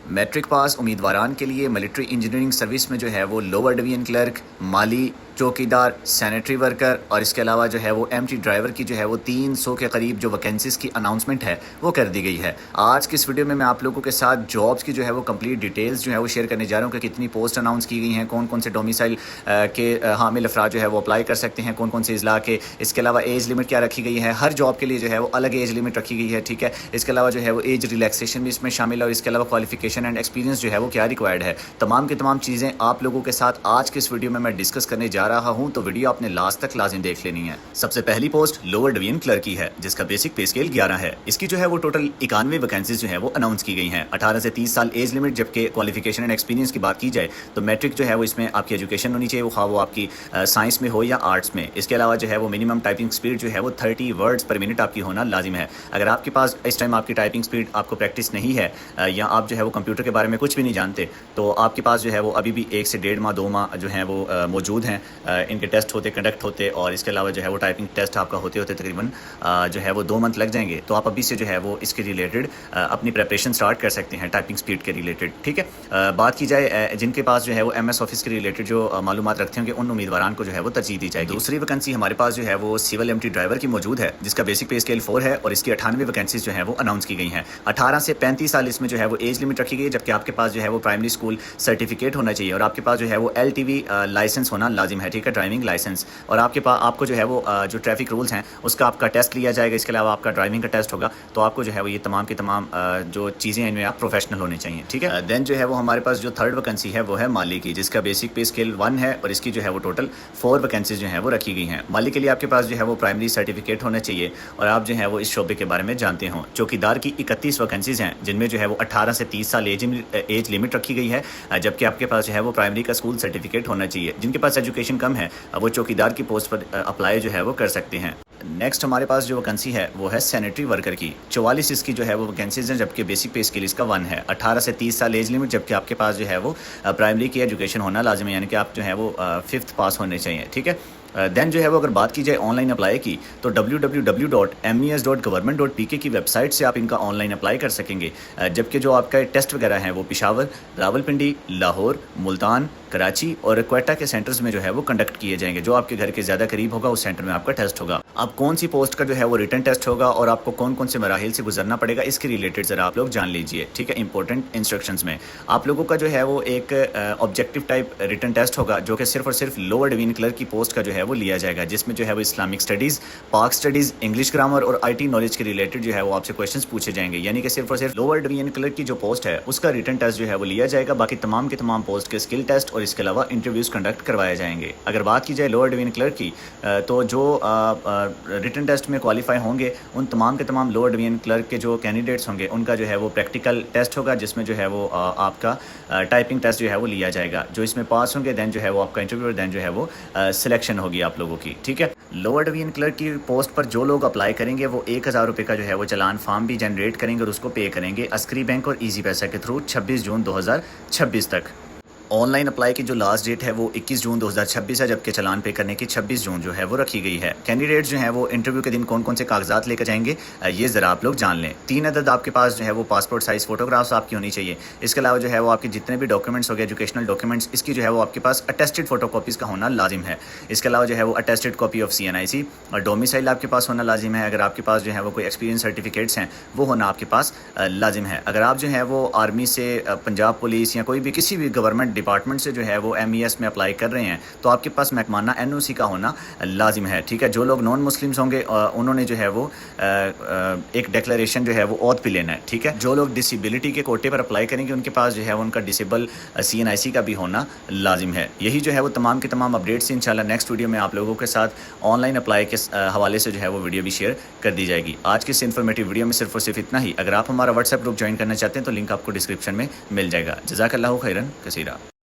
Matric pass उम्मीदवारान के लिए military engineering service में जो है वो लोअर डिवीजन क्लर्क, माली, चौकीदार, सैनिटरी वर्कर और इसके अलावा जो है वो एमटी ड्राइवर की जो है वो 300 के करीब जो वैकेंसीज़ की अनाउंसमेंट है वो कर दी गई है। आज की इस वीडियो में मैं आप लोगों के साथ जॉब्स की जो है वो कंप्लीट डिटेल्स जो है वो शेयर करने जा रहा हूँ कि कितनी पोस्ट अनाउंस की गई हैं, कौन कौन से डोमिसाइल के हामिल अफराद जो है वो अप्लाई कर सकते हैं, कौन कौन से इजला के। इसके अलावा एज लिमिट क्या रखी गई है, हर जॉब के लिए जो है वो अलग एज लिमिट रखी गई है, ठीक है। इसके अलावा जो है वो एज रिलैक्सेशन भी इसमें शामिल है और इसके अलावा क्वालिफिकेशन एंड एक्सपीरियंस जो है वो क्या रिक्वायर्ड है। तमाम की तमाम चीज़ें आप लोगों के साथ आज के इस वीडियो में मैं डिस्कस करने जा रहा हूँ, तो वीडियो आपने लास्ट तक लाजिम देख लेनी है। सबसे पहली पोस्ट लोअर डिवीजन क्लर्क की है जिसका बेसिक पे स्केल 11 है। इसकी जो है वो टोटल 91 वैकेंसीज जो है वो अनाउंस की गई हैं। 18 से 30 साल एज लिमिट, जबकि क्वालिफिकेशन एंड एक्सपीरियंस की बात की जाए तो मैट्रिक जो है वो इसमें आपकी एजुकेशन होनी चाहिए, वो आपकी साइंस में हो या आर्ट्स में। इसके अलावा जो है वो मिनिमम टाइपिंग स्पीड जो है वो 30 वर्ड्स पर मिनट आपकी होना लाजिम है। अगर आपके पास इस टाइम आपकी टाइपिंग स्पीड आपको प्रैक्टिस नहीं है या आप जो है वो कंप्यूटर के बारे में कुछ भी नहीं जानते, तो आपके पास जो है वो अभी भी 1 से 1.5 माह 2 माह जो है वो मौजूद हैं। इनके टेस्ट होते, कंडक्ट होते और इसके अलावा जो है वो टाइपिंग टेस्ट आपका होते होते तकरीबन जो है वो 2 मंथ लग जाएंगे। तो आप अभी से जो है वो इसके रिलेटेड अपनी प्रिपरेशन स्टार्ट कर सकते हैं टाइपिंग स्पीड के रिलेटेड, ठीक है। बात की जाए जिनके पास जो है वो MS ऑफिस के रिलेटेड जो मालूमात रखते होंगे उन उम्मीदवारान को जो है वो तरजीह दी जाएगी। दूसरी वैकेंसी हमारे पास जो है वो सिविल MT ड्राइवर की मौजूद है जिसका बेसिक पे स्केल 4 है और इसकी 98 वैकेंसीज जो है वो अनाउंस की गई हैं। 18 से 35 साल इसमें जो है वो एज लिमिट रखी गई है, जबकि आपके पास जो है वो प्राइमरी स्कूल सर्टिफिकेट होना चाहिए और आपके पास जो है वो LTV लाइसेंस होना लाजिम है, ठीक है, ड्राइविंग लाइसेंस। और आपको जो है वो जो ट्रैफिक रूल्स हैं उसका आपका टेस्ट लिया जाएगा। इसके अलावा आपका ड्राइविंग का टेस्ट होगा, तो आपको जो है वो ये तमाम की तमाम जो चीज़ें हैं इनमें आप प्रोफेशनल होने चाहिए, ठीक है। देन जो है वो हमारे पास जो थर्ड वैकेंसी है वो है माली की, जिसका बेसिक पे स्केल 1 है और इसकी जो है वो टोटल 4 वैकेंसीज जो है वो रखी गई हैं। माली के लिए आपके पास जो है वो प्राइमरी सर्टिफिकेट होना चाहिए और आप जो है वो इस शोबे के बारे में जानते हो। चौकीदार की 31 वैकेंसीज हैं जिनमें जो है वो 18 से 30 साल एज लिमिट रखी गई है, जबकि आपके पास जो है वो प्राइमरी का स्कूल सर्टिफिकेट होना चाहिए। जिनके पास एजुकेशन कम है वो चौकीदार की पोस्ट पर अप्लाई जो है वो कर सकते हैं। नेक्स्ट हमारे पास जो वैकेंसी है वो है सैनिटरी वर्कर की। 44 इसकी जो है वो वैकेंसीज हैं, जबकि बेसिक पे स्केल इसका 1 है। 18 से 30 साल एज लिमिट, जबकि आपके पास जो है वो प्राइमरी की एजुकेशन होना लाजिम है, यानी कि आप जो है वो 5th पास होने चाहिए, ठीक है। देन जो है वो अगर बात की जाए ऑनलाइन अप्लाई की तो www.mes.government.pk की वेबसाइट से आप इनका ऑनलाइन अप्लाई कर सकेंगे। जबकि जो आपका टेस्ट वगैरह हैं वो पेशावर, रावलपिंडी, लाहौर, मुल्तान, कराची और क्वेटा के सेंटर्स में जो है वो कंडक्ट किए जाएंगे। जो आपके घर के ज़्यादा करीब होगा उस सेंटर में आपका टेस्ट होगा। अब कौन सी पोस्ट का जो है वो रिटन टेस्ट होगा और आपको कौन कौन से मराहिल से गुजरना पड़ेगा इसके रिलेटेड ज़रा आप लोग जान लीजिए, ठीक है। इंपॉर्टेंट इंस्ट्रक्शंस में आप लोगों का जो है वो एक ऑब्जेक्टिव टाइप रिटन टेस्ट होगा जो कि सिर्फ और सिर्फ लोअर डिवीजन क्लर्क की पोस्ट का जो है वो लिया जाएगा, जिसमें जो है वो इस्लामिक स्टडीज़, पाक स्टडीज़, इंग्लिश ग्रामर और IT नॉलेज के रिलेटेड जो है वो आपसे क्वेश्चंस पूछे जाएंगे। यानी कि सिर्फ और सिर्फ लोअर डिवीजन क्लर्क की जो पोस्ट है उसका रिटन टेस्ट जो है वो लिया जाएगा। बाकी तमाम के तमाम पोस्ट के स्किल टेस्ट और इसके अलावा इंटरव्यूज़ कंडक्ट करवाए जाएंगे। अगर बात की जाए लोअर डिवीजन क्लर्क की तो जो रिटन टेस्ट में क्वालिफाई होंगे उन तमाम के तमाम लोअर डिवीजन क्लर्क के जो कैंडिडेट्स होंगे उनका जो है वो प्रैक्टिकल टेस्ट होगा, जिसमें जो है वो आपका टाइपिंग टेस्ट जो है वो लिया जाएगा। जो इसमें पास होंगे दैन जो है वो आपका इंटरव्यू और दैन जो है वो सिलेक्शन होगी आप लोगों की, ठीक है। लोअर डिवीजन क्लर्क की पोस्ट पर जो लोग अप्लाई करेंगे वो 1000 रुपये का जो है वो चलान फार्म भी जनरेट करेंगे और उसको पे करेंगे अस्करी बैंक और ईजी पैसा के थ्रू 26 जून 2026 तक। ऑनलाइन अप्लाई की जो लास्ट डेट है वो 21 जून 2026 है, जबकि चलान पे करने की 26 जून जो है वो रखी गई है। कैंडिडेट्स जो हैं वो इंटरव्यू के दिन कौन कौन से कागजात लेकर जाएंगे ये ज़रा आप लोग जान लें। 3 अदद आपके पास जो है वो पासपोर्ट साइज़ फ़ोटोग्राफ्स आपकी होनी चाहिए। इसके अलावा जो है वो आपके जितने भी डॉक्यूमेंट्स हो गए एजुकेशनल डॉक्यूमेंट्स, इसकी जो है वो आपके पास अटेस्टेड फ़ोटोकॉपीज़ का होना लाजिम है। इसके अलावा जो है वो अटेस्टेड कॉपी ऑफ CNIC और डोमिसाइल आपके पास होना लाजिम है। अगर आपके पास जो है वो कोई एक्सपीरियंस सर्टिफिकेट्स हैं वो होना आपके पास लाजिम है। अगर आप जो है वो आर्मी से, पंजाब पुलिस या कोई भी किसी भी गवर्नमेंट डिपार्टमेंट से जो है वो MES में अप्लाई कर रहे हैं तो आपके पास महकमाना NOC का होना लाजिम है, ठीक है। जो लोग नॉन मुस्लिम्स होंगे उन्होंने जो है वो एक डिक्लेरेशन जो है वो ऑथ पे लेना है, ठीक है। जो लोग डिसेबिलिटी के कोटे पर अप्लाई करेंगे उनके पास जो है उनका डिसेबल CNIC का भी होना लाजिम है। यही जो है वो तमाम के तमाम अपडेट्स इंशाल्लाह नेक्स्ट वीडियो में आप लोगों के साथ ऑनलाइन अप्लाई के हवाले से जो है वो वीडियो भी शेयर कर दी जाएगी। आज की इस इन्फॉर्मेटिव वीडियो में सिर्फ और सिर्फ इतना ही। अगर आप हमारा WhatsApp ग्रुप ज्वाइन करना चाहते हैं तो लिंक आपको डिस्क्रिप्शन में मिल जाएगा। जज़ाकल्लाहु खैरन कसीरा।